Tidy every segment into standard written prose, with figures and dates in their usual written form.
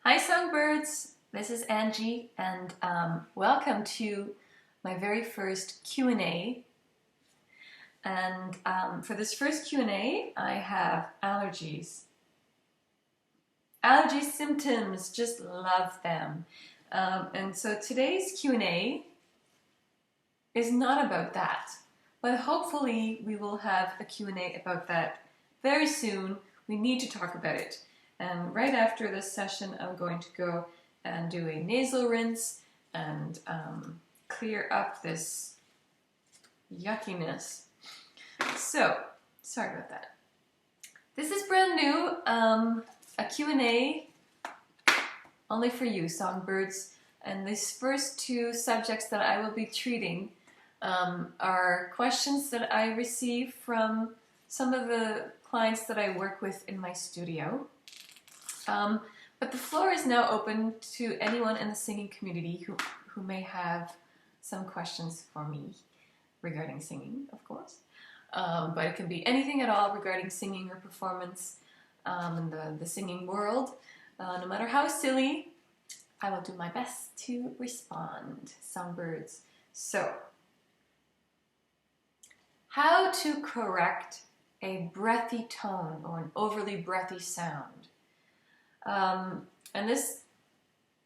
Hi songbirds, this is Angie and welcome to my very first Q&A. And for this first Q&A, I have allergies. Allergy symptoms, just love them. And so today's Q&A is not about that, but hopefully we will have a Q&A about that very soon. We need to talk about it. And right after this session, I'm going to go and do a nasal rinse and clear up this yuckiness. So, sorry about that. This is brand new, a Q&A only for you, songbirds. And these first two subjects that I will be treating are questions that I receive from some of the clients that I work with in my studio. But the floor is now open to anyone in the singing community who may have some questions for me regarding singing, of course. But it can be anything at all regarding singing or performance in the singing world. No matter how silly, I will do my best to respond, songbirds. So, how to correct a breathy tone or an overly breathy sound? And this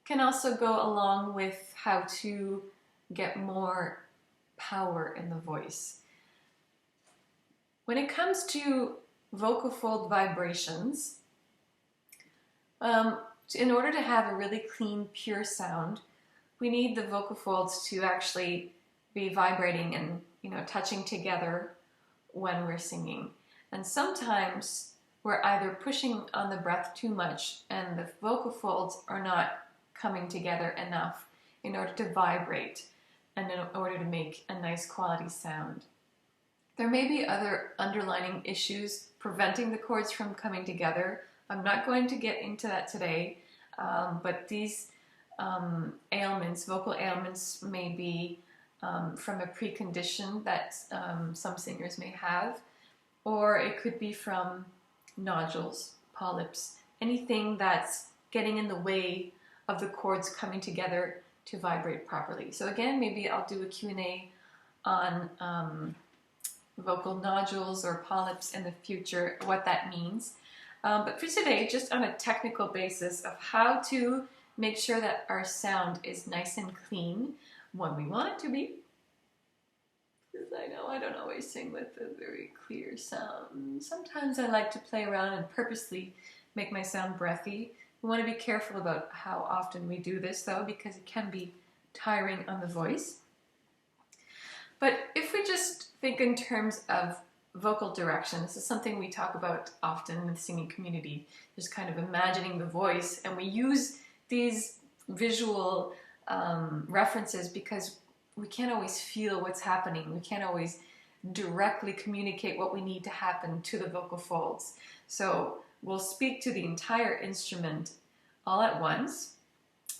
can also go along with how to get more power in the voice. When it comes to vocal fold vibrations, in order to have a really clean, pure sound, we need the vocal folds to actually be vibrating and, touching together when we're singing. And sometimes we're either pushing on the breath too much and the vocal folds are not coming together enough in order to vibrate and in order to make a nice quality sound. There may be other underlying issues preventing the chords from coming together. I'm not going to get into that today, but these ailments, vocal ailments, may be from a precondition that some singers may have, or it could be from nodules, polyps, anything that's getting in the way of the chords coming together to vibrate properly. So again, maybe I'll do a Q&A on vocal nodules or polyps in the future, what that means. But for today, just on a technical basis of how to make sure that our sound is nice and clean when we want it to be. Because I know I don't always sing with a very clear sound. Sometimes I like to play around and purposely make my sound breathy. We want to be careful about how often we do this though, because it can be tiring on the voice. But if we just think in terms of vocal direction, this is something we talk about often in the singing community, just kind of imagining the voice, and we use these visual references because we can't always feel what's happening. We can't always directly communicate what we need to happen to the vocal folds. So we'll speak to the entire instrument all at once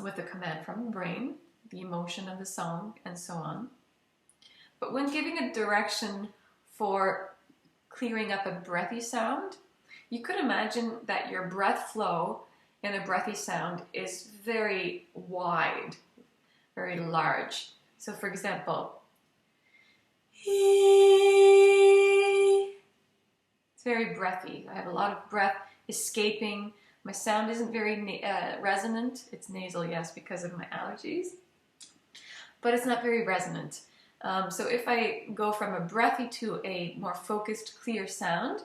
with a command from the brain, the emotion of the song, and so on. But when giving a direction for clearing up a breathy sound, you could imagine that your breath flow in a breathy sound is very wide, very large. So for example, it's very breathy. I have a lot of breath escaping. My sound isn't very resonant. It's nasal, yes, because of my allergies, but it's not very resonant. So if I go from a breathy to a more focused, clear sound,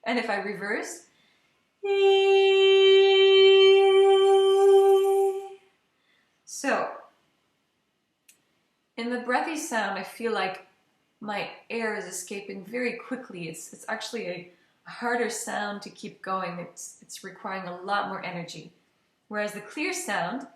and if I reverse, so in the breathy sound, I feel like my air is escaping very quickly. It's actually a harder sound to keep going. It's requiring a lot more energy. Whereas the clear sound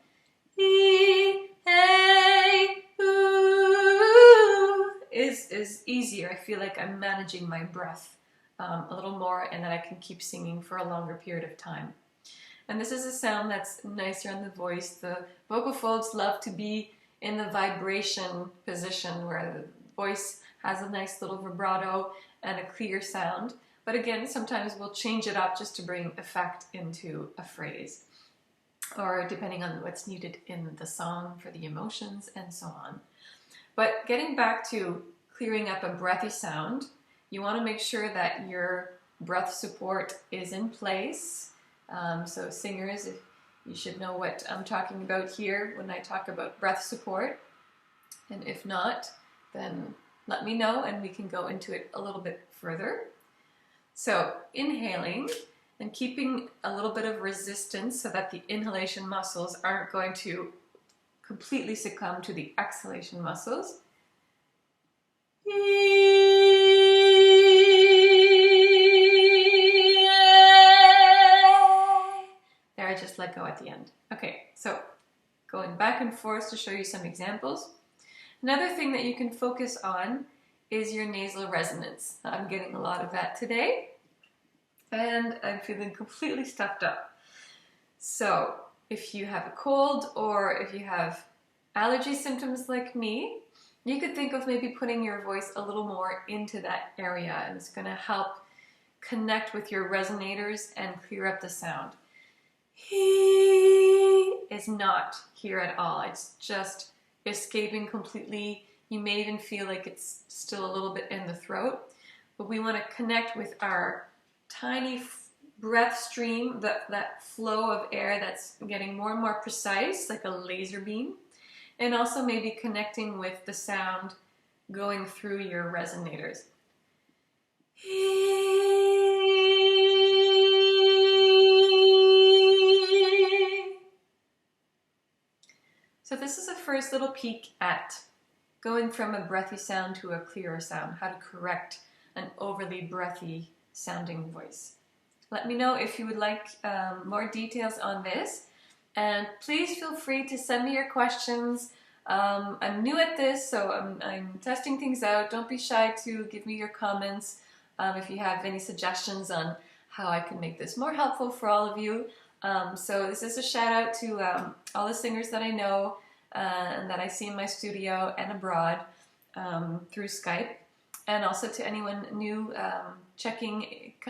is easier. I feel like I'm managing my breath a little more and that I can keep singing for a longer period of time. And this is a sound that's nicer on the voice. The vocal folds love to be in the vibration position where the voice has a nice little vibrato and a clear sound. But again, sometimes we'll change it up just to bring effect into a phrase, or depending on what's needed in the song for the emotions and so on. But getting back to clearing up a breathy sound, you want to make sure that your breath support is in place. So singers, you should know what I'm talking about here when I talk about breath support. And if not, then let me know and we can go into it a little bit further. So inhaling and keeping a little bit of resistance so that the inhalation muscles aren't going to completely succumb to the exhalation muscles. There, I just let go at the end. Okay, so going back and forth to show you some examples. Another thing that you can focus on is your nasal resonance. I'm getting a lot of that today, and I'm feeling completely stuffed up. So if you have a cold or if you have allergy symptoms like me, you could think of maybe putting your voice a little more into that area, and it's going to help connect with your resonators and clear up the sound. He is not here at all. It's just escaping completely. You may even feel like it's still a little bit in the throat, but we want to connect with our tiny breath stream, that flow of air that's getting more and more precise, like a laser beam, and also maybe connecting with the sound going through your resonators. So this is a first little peek at going from a breathy sound to a clearer sound, how to correct an overly breathy sounding voice. Let me know if you would like more details on this, and please feel free to send me your questions. I'm new at this, so I'm testing things out. Don't be shy to give me your comments if you have any suggestions on how I can make this more helpful for all of you. So this is a shout out to all the singers that I know and that I see in my studio and abroad through Skype, and also to anyone new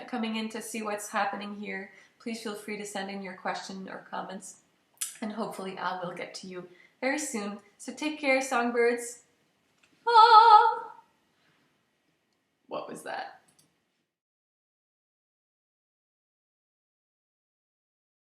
coming in to see what's happening here. Please feel free to send in your question or comments, and hopefully I will get to you very soon. So take care, songbirds. Ah! What was that?